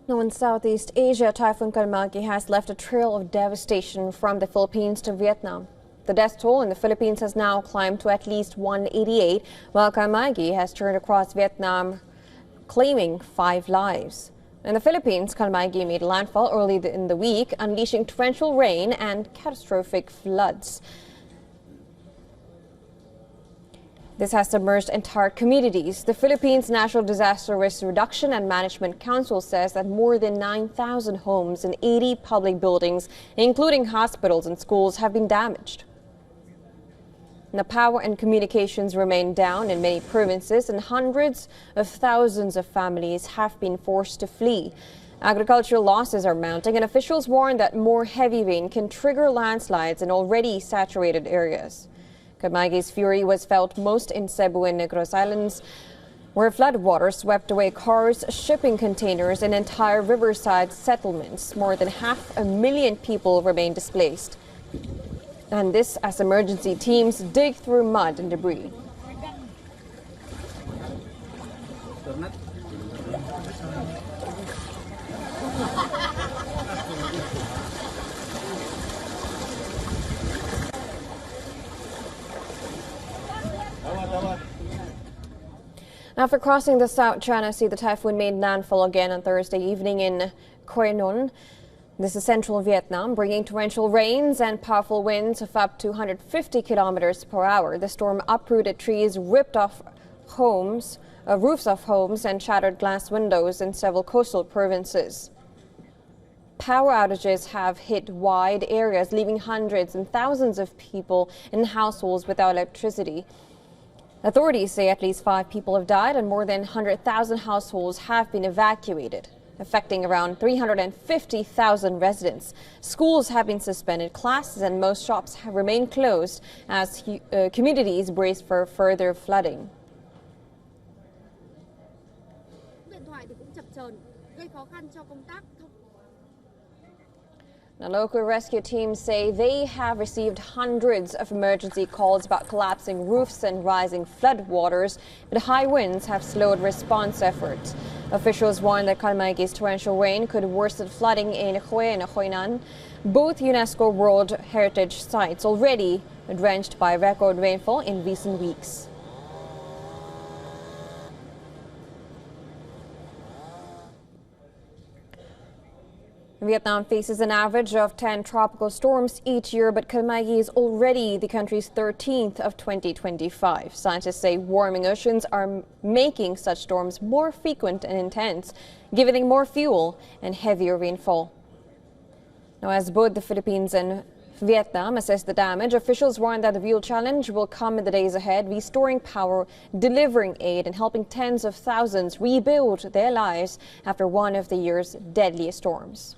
Now in Southeast Asia, Typhoon Kalmaegi has left a trail of devastation from the Philippines to Vietnam. The death toll in the Philippines has now climbed to at least 188, while Kalmaegi has turned across Vietnam, claiming 5 lives. In the Philippines, Kalmaegi made landfall early in the week, unleashing torrential rain and catastrophic floods. This has submerged entire communities. The Philippines National Disaster Risk Reduction and Management Council says that more than 9,000 homes and 80 public buildings, including hospitals and schools, have been damaged. The power and communications remain down in many provinces, and hundreds of thousands of families have been forced to flee. Agricultural losses are mounting, and officials warn that more heavy rain can trigger landslides in already saturated areas. Kalmaegi's fury was felt most in Cebu and Negros Islands, where floodwater swept away cars, shipping containers, and entire riverside settlements. More than 500,000 people remain displaced. And this as emergency teams dig through mud and debris. After crossing the South China Sea, the typhoon made landfall again on Thursday evening in Quang. This is central Vietnam, bringing torrential rains and powerful winds of up to 150 kilometers per hour. The storm uprooted trees, ripped off roofs of homes, and shattered glass windows in several coastal provinces. Power outages have hit wide areas, leaving hundreds and thousands of people in households without electricity. Authorities say at least 5 people have died and more than 100,000 households have been evacuated, affecting around 350,000 residents. Schools have been suspended, classes and most shops have remained closed as communities brace for further flooding. Now, local rescue teams say they have received hundreds of emergency calls about collapsing roofs and rising floodwaters, but high winds have slowed response efforts. Officials warn that Kalmaegi's torrential rain could worsen flooding in Hue and Huainan, both UNESCO World Heritage sites already drenched by record rainfall in recent weeks. Vietnam faces an average of 10 tropical storms each year, but Kalmaegi is already the country's 13th of 2025. Scientists say warming oceans are making such storms more frequent and intense, giving more fuel and heavier rainfall. Now, as both the Philippines and Vietnam assess the damage, officials warn that the real challenge will come in the days ahead, restoring power, delivering aid, and helping tens of thousands rebuild their lives after one of the year's deadliest storms.